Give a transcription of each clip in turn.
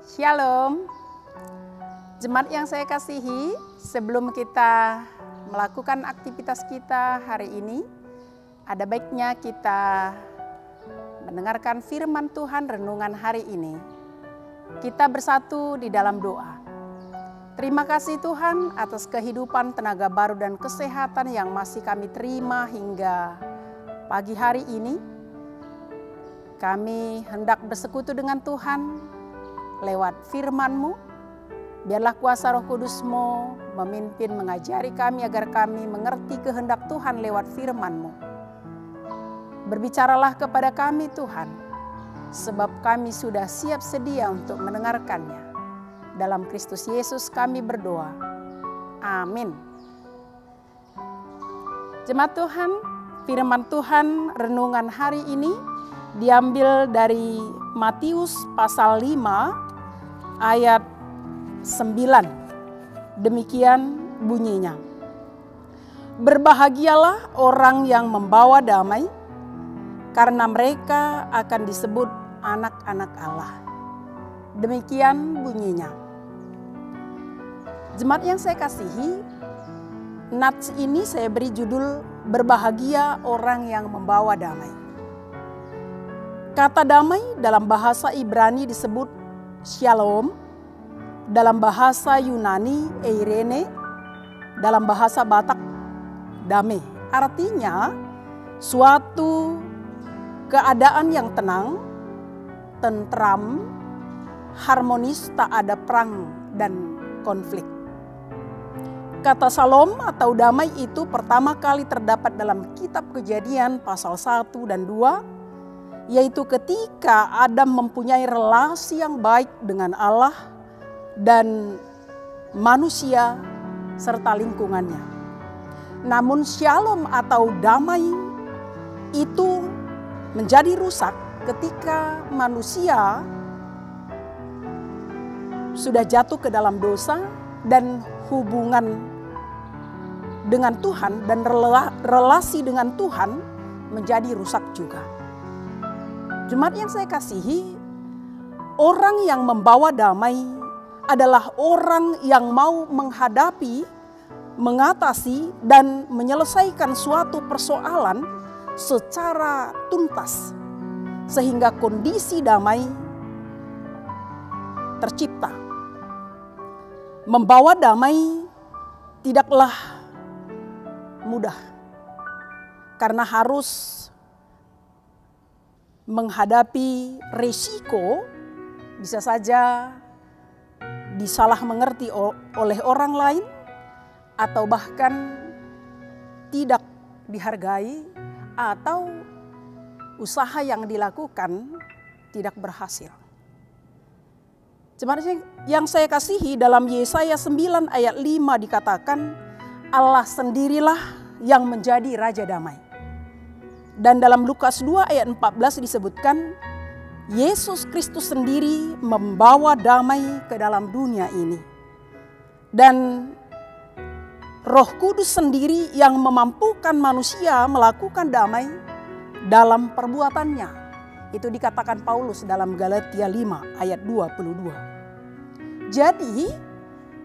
Shalom, jemaat yang saya kasihi, sebelum kita melakukan aktivitas kita hari ini, ada baiknya kita mendengarkan firman Tuhan renungan hari ini. Kita bersatu di dalam doa. Terima kasih Tuhan atas kehidupan, tenaga baru dan kesehatan yang masih kami terima hingga pagi hari ini. Kami hendak bersekutu dengan Tuhan lewat firman-Mu. Biarlah kuasa Roh Kudus-Mu memimpin, mengajari kami agar kami mengerti kehendak Tuhan lewat firman-Mu. Berbicaralah kepada kami Tuhan, sebab kami sudah siap sedia untuk mendengarkannya. Dalam Kristus Yesus kami berdoa. Amin. Jemaat Tuhan, firman Tuhan renungan hari ini diambil dari Matius pasal 5 ayat 9. Demikian bunyinya. Berbahagialah orang yang membawa damai, karena mereka akan disebut anak-anak Allah. Demikian bunyinya. Jemaat yang saya kasihi, nats ini saya beri judul Berbahagia orang yang membawa damai. Kata damai dalam bahasa Ibrani disebut shalom, dalam bahasa Yunani eirene, dalam bahasa Batak damai. Artinya suatu keadaan yang tenang, tentram, harmonis, tak ada perang dan konflik. Kata shalom atau damai itu pertama kali terdapat dalam kitab Kejadian pasal 1 dan 2, yaitu ketika Adam mempunyai relasi yang baik dengan Allah dan manusia serta lingkungannya. Namun shalom atau damai itu menjadi rusak ketika manusia sudah jatuh ke dalam dosa dan hubungan dengan Tuhan dan relasi dengan Tuhan menjadi rusak juga. Jemaat yang saya kasihi, orang yang membawa damai adalah orang yang mau menghadapi, mengatasi, dan menyelesaikan suatu persoalan secara tuntas, sehingga kondisi damai tercipta. Membawa damai tidaklah mudah, karena harus menghadapi resiko, bisa saja disalah mengerti oleh orang lain atau bahkan tidak dihargai, atau usaha yang dilakukan tidak berhasil. Jemaat yang saya kasihi, dalam Yesaya 9 ayat 5 dikatakan Allah sendirilah yang menjadi Raja Damai. Dan dalam Lukas 2 ayat 14 disebutkan Yesus Kristus sendiri membawa damai ke dalam dunia ini. Dan Roh Kudus sendiri yang memampukan manusia melakukan damai dalam perbuatannya. Itu dikatakan Paulus dalam Galatia 5 ayat 22. Jadi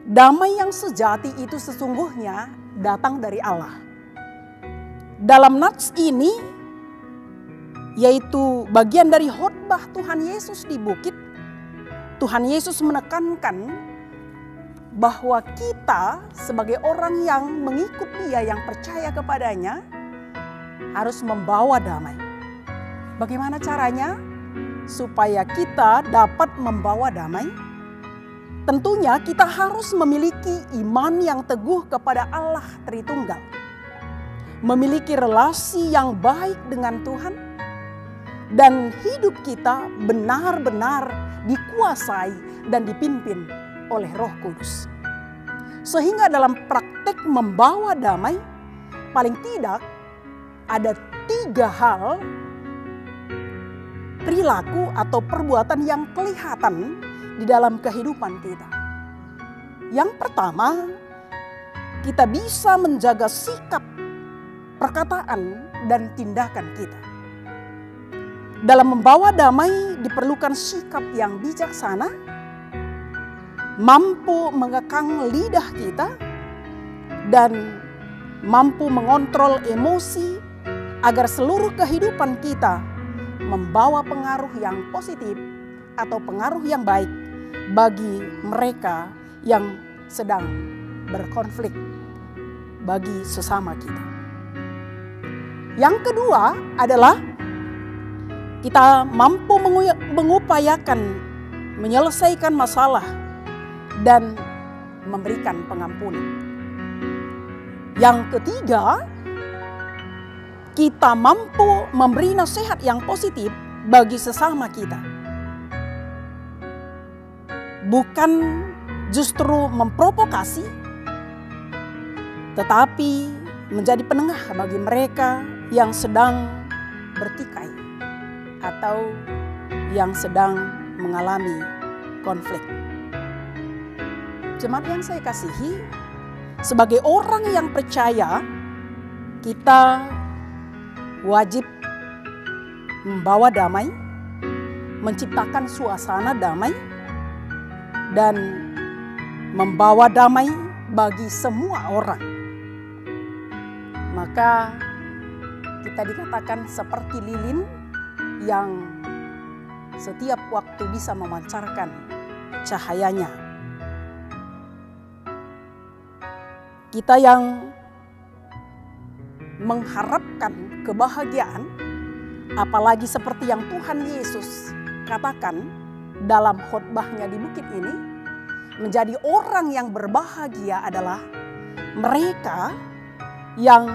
damai yang sejati itu sesungguhnya datang dari Allah. Dalam nats ini, yaitu bagian dari khotbah Tuhan Yesus di bukit, Tuhan Yesus menekankan bahwa kita sebagai orang yang mengikut Dia, yang percaya kepadanya, harus membawa damai. Bagaimana caranya supaya kita dapat membawa damai? Tentunya kita harus memiliki iman yang teguh kepada Allah Tritunggal, memiliki relasi yang baik dengan Tuhan, dan hidup kita benar-benar dikuasai dan dipimpin oleh Roh Kudus. Sehingga dalam praktek membawa damai, paling tidak ada 3 hal perilaku atau perbuatan yang kelihatan di dalam kehidupan kita. Yang pertama, kita bisa menjaga sikap, perkataan, dan tindakan kita. Dalam membawa damai diperlukan sikap yang bijaksana, mampu mengekang lidah kita dan mampu mengontrol emosi agar seluruh kehidupan kita membawa pengaruh yang positif atau pengaruh yang baik bagi mereka yang sedang berkonflik bagi sesama kita. Yang kedua adalah kita mampu mengupayakan menyelesaikan masalah dan memberikan pengampunan. Yang ketiga, kita mampu memberi nasihat yang positif bagi sesama kita. Bukan justru memprovokasi, tetapi menjadi penengah bagi mereka yang sedang bertikai atau yang sedang mengalami konflik. Jemaat yang saya kasihi, sebagai orang yang percaya, kita wajib membawa damai, menciptakan suasana damai, dan membawa damai bagi semua orang. Maka kita dikatakan seperti lilin yang setiap waktu bisa memancarkan cahayanya. Kita yang mengharapkan kebahagiaan, apalagi seperti yang Tuhan Yesus katakan dalam khotbahnya di bukit ini, menjadi orang yang berbahagia adalah mereka yang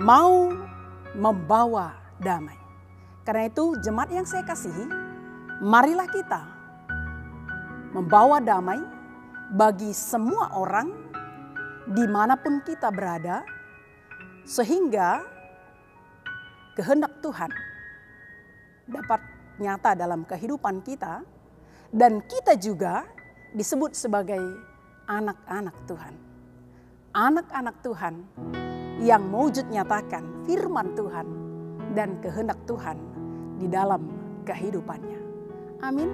mau membawa damai. Karena itu jemaat yang saya kasihi, marilah kita membawa damai bagi semua orang dimanapun kita berada, sehingga kehendak Tuhan dapat nyata dalam kehidupan kita, dan kita juga disebut sebagai anak-anak Tuhan. Anak-anak Tuhan yang mewujud nyatakan firman Tuhan dan kehendak Tuhan di dalam kehidupannya. Amin.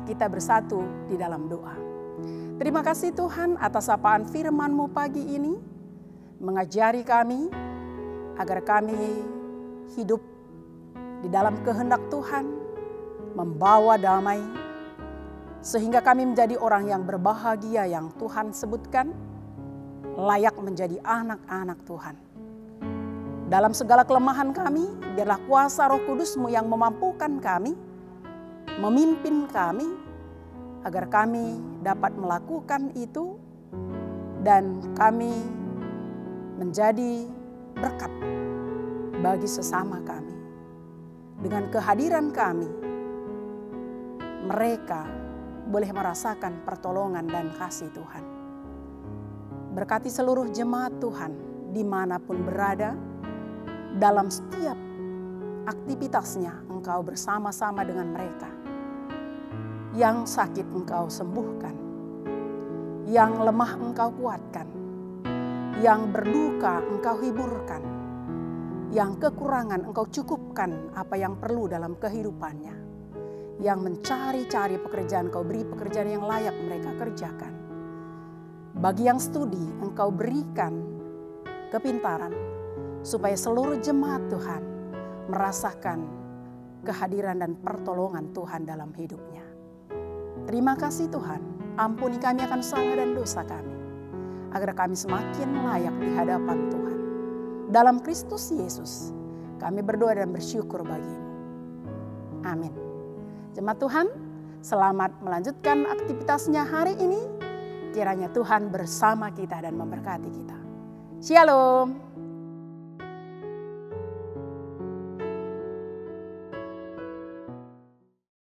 Kita bersatu di dalam doa. Terima kasih Tuhan atas sapaan firman-Mu pagi ini, mengajari kami agar kami hidup di dalam kehendak Tuhan, membawa damai, sehingga kami menjadi orang yang berbahagia yang Tuhan sebutkan, layak menjadi anak-anak Tuhan. Dalam segala kelemahan kami, biarlah kuasa Roh Kudus-Mu yang memampukan kami, memimpin kami, agar kami dapat melakukan itu dan kami menjadi berkat bagi sesama kami. Dengan kehadiran kami, mereka boleh merasakan pertolongan dan kasih Tuhan. Berkati seluruh jemaat Tuhan dimanapun berada, dalam setiap aktivitasnya Engkau bersama-sama dengan mereka. Yang sakit Engkau sembuhkan, yang lemah Engkau kuatkan, yang berduka Engkau hiburkan, yang kekurangan Engkau cukupkan apa yang perlu dalam kehidupannya, yang mencari-cari pekerjaan Engkau beri pekerjaan yang layak mereka kerjakan. Bagi yang studi Engkau berikan kepintaran, supaya seluruh jemaat Tuhan merasakan kehadiran dan pertolongan Tuhan dalam hidupnya. Terima kasih Tuhan, ampuni kami akan salah dan dosa kami, agar kami semakin layak di hadapan Tuhan. Dalam Kristus Yesus, kami berdoa dan bersyukur bagi-Mu. Amin. Jemaat Tuhan, selamat melanjutkan aktivitasnya hari ini. Kiranya Tuhan bersama kita dan memberkati kita. Shalom.